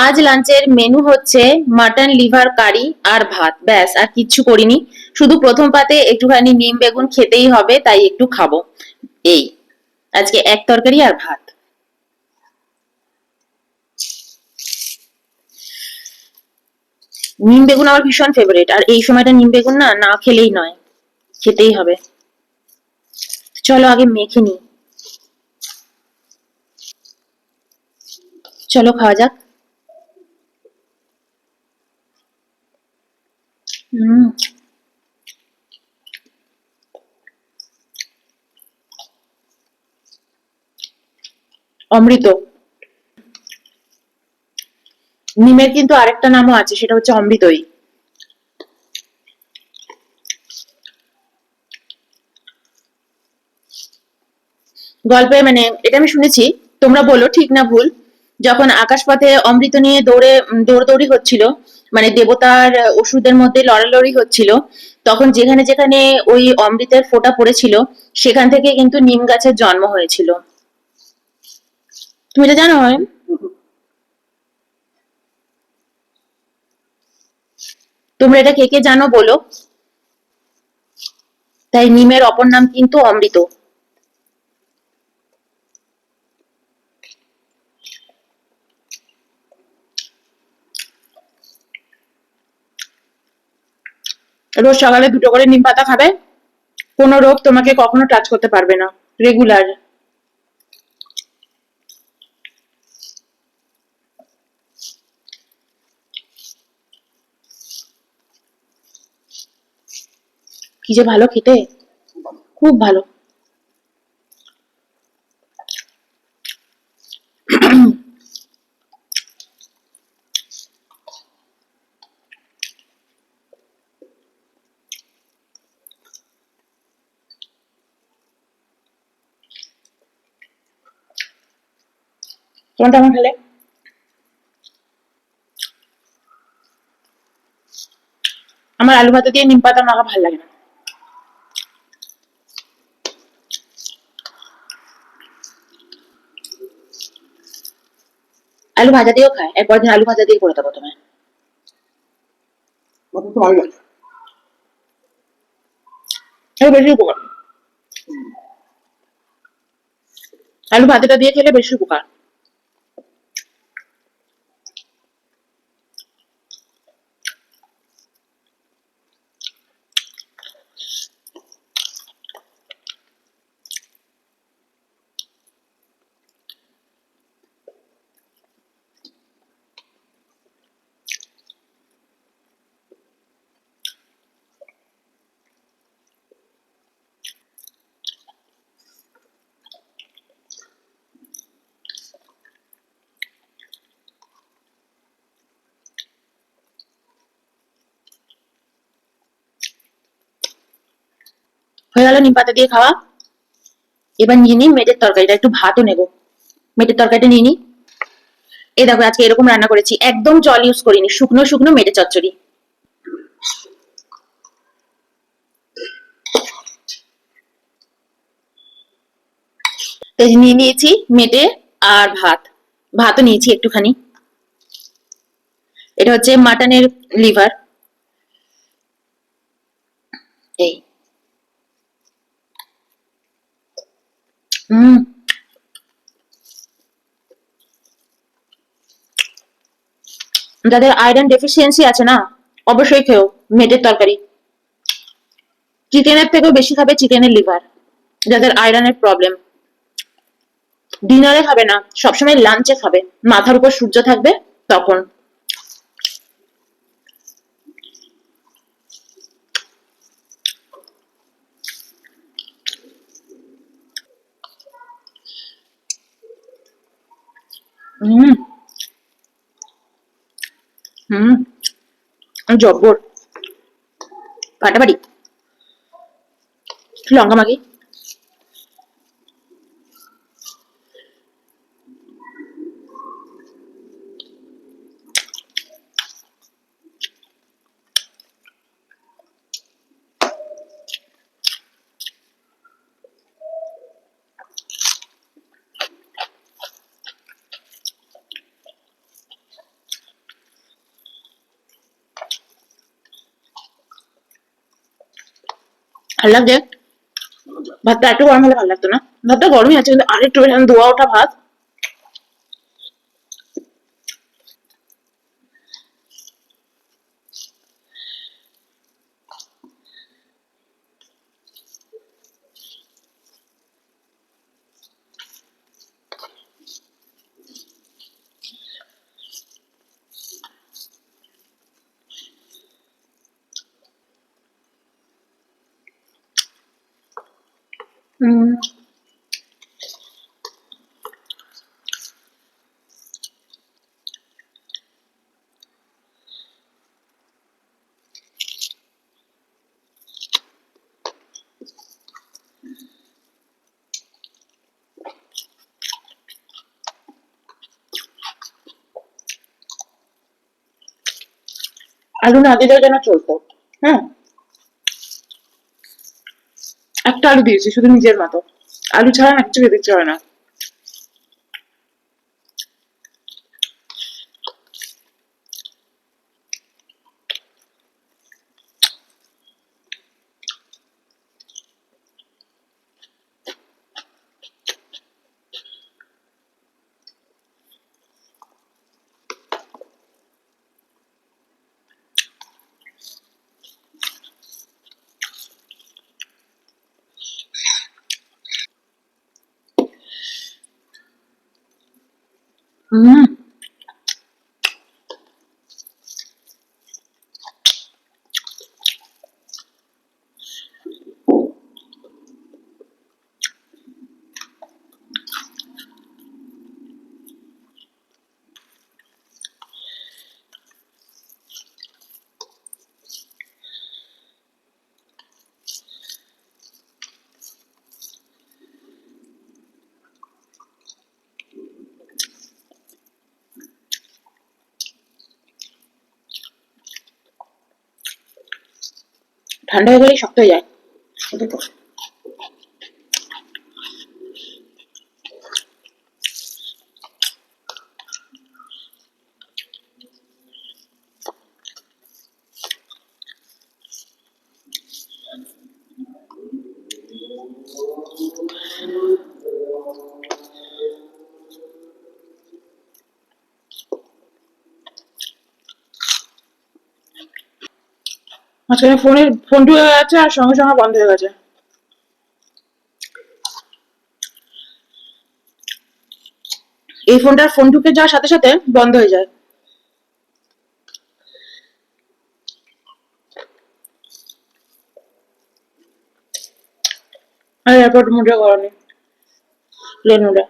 আজ লাঞ্চের মেনু হচ্ছে মাটন লিভার কারি আর ভাত, ব্যাস আর কিচ্ছু করিনি। শুধু প্রথম পাতে একটুখানি নিম বেগুন খেতেই হবে, তাই একটু খাবো। এই আজকে এক তরকারি আর ভাত। নিম বেগুন আমার ভীষণ ফেভারিট, আর এই সময়টা নিম বেগুন না না খেলেই নয়, খেতেই হবে। চলো আগে মেখে নিই। চলো খাওয়া যাক। হুম। অমৃত। নিমের কিন্তু আরেকটা নামও আছে, সেটা হচ্ছে অমৃতই। গল্পে মানে এটা আমি শুনেছি, তোমরা বলো ঠিক না ভুল। যখন আকাশপথে অমৃত নিয়ে দৌড়দৌড়ি হচ্ছিল, মানে দেবতার অসুরদের মধ্যে লড়ালড়ি হচ্ছিল, তখন যেখানে যেখানে ওই অমৃতের ফোঁটা পড়েছিল, সেখান থেকে কিন্তু নিম গাছের জন্ম হয়েছিল। তুমি এটা জানো? হয় তোমরা এটা কে কে জানো বলো। তাই নিমের অপর নাম কিন্তু অমৃত। রোজ সকালে দুটো করে নিম পাতা খাবে, কোনো রোগ তোমাকে কখনো টাচ করতে পারবে না। রেগুলার। কি যে ভালো খেতে, খুব ভালো। তোমার কেমন খেলে? আমার আলু ভাতে দিয়ে নিম পাতা মাখা ভালো লাগে না। আলু ভাজা দিয়েও খায়, একবার দিন আলু ভাজা দিয়ে করে দেবো তোমায়। খেলে বেশি উপকার। আলু ভাজাটা দিয়ে খেলে বেশি উপকার। হয়ে গেল নিম পাতা দিয়ে খাওয়া। এবার নিয়ে নিই মেটের তরকারিটা, একটু ভাতও নেবো। মেটের তরকারিটা নিয়ে নিই। এই দেখো আজকে এরকম রান্না করেছি, একদম জল ইউজ করিনি, শুকনো শুকনো মেটে চচ্চড়ি। নিয়ে নিয়েছি মেটে আর ভাত। ভাতও নিয়েছি একটুখানি। এটা হচ্ছে মাটনের লিভার। এই। হুম। যাদের আয়রন ডেফিসিয়েন্সি আছে না, অবশ্যই খেও মেটের তরকারি। চিকেনের থেকেও বেশি খাবে চিকেনের লিভার, যাদের আয়রনের প্রবলেম। ডিনারে খাবে না, সবসময় লাঞ্চে খাবে, মাথার উপর সূর্য থাকবে তখন। হুম। হুম। জব্বর। ফাটাফাটি। লঙ্কা মাখি। ভাল লাগছে। ভাতটা একটু গরম হলে ভালো লাগতো না? ভাতটা গরমই আছে কিন্তু আরেকটু ধোয়া ওঠা ভাত। হুম। আলু না দিলেও যেন চলতো। হ্যাঁ, একটা আলু দিয়েছি শুধু নিজের মতো। আলু ছাড়া না কিছু খেতে ইচ্ছে হয় না। হুম। ঠান্ডা হয়ে গেলেই শক্ত হয়ে যায়। মাঝখানে ফোন ঢুকে গেছে আর সঙ্গে সঙ্গে বন্ধ হয়ে গেছে। এই ফোনটার ফোন ঢুকে যাওয়ার সাথে সাথে বন্ধ হয়ে যায়। আর এয়ারপোর্ট মুডে করেনি প্লেন মুডে।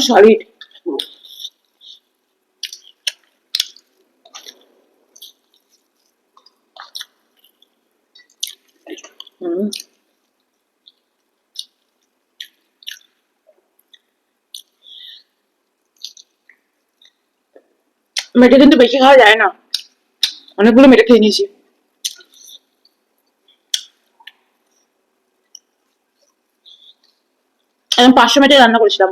সলিড। হুম। মেটে কিন্তু বেশি খাওয়া যায় না, অনেকগুলো মেটে খেয়ে নিয়েছি। আমি 500 মেটে রান্না করেছিলাম।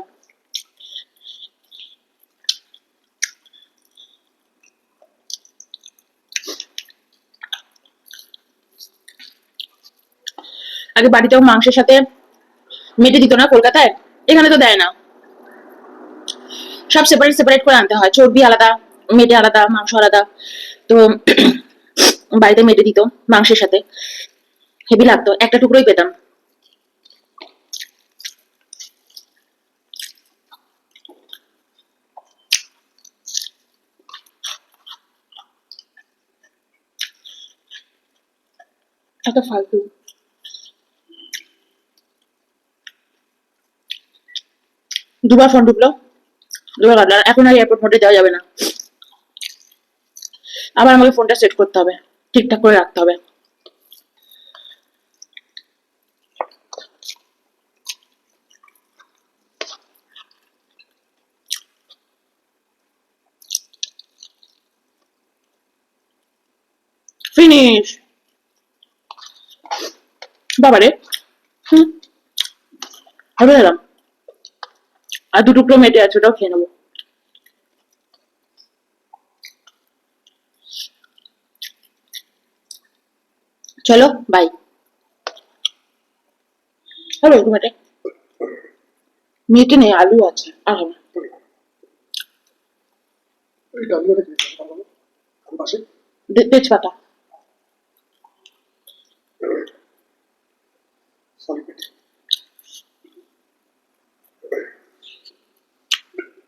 আগে বাড়িতেও মাংসের সাথে মেটে দিত না কলকাতায়, এখানে তো দেয় না, সব সেপারেট সেপারেট করে আনতে হয়, চর্বি আলাদা, মেটে আলাদা, মাংস আলাদা। তো বাড়িতে মেটে দিত মাংসের সাথে, হেভি লাগতো, একটা টুকরোই পেতাম। এত ফালতু। দুবার ফোন ঢুকলো, দুবার কাটলো, এখন আর এয়ারপোর্ট মোডে দেওয়া যাবে না, আবার আমাকে ফোনটা সেট করতে হবে, ঠিকঠাক করে রাখতে হবে। ফিনিশ। বাবারে, হুম, হবে গেলাম। আর দু টুকরো মেটে আছে, ওটাও খেয়ে নেবো। চলো বাই। হবে একটু মেটে, মেটে নেই, আলু আছে, আর হবে না। তেজপাতা।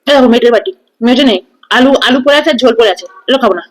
এরকম মেটের বাটি, মেটে নেই, আলু আলু পড়ে আছে আর ঝোল পড়ে আছে, এগুলো খাবো না।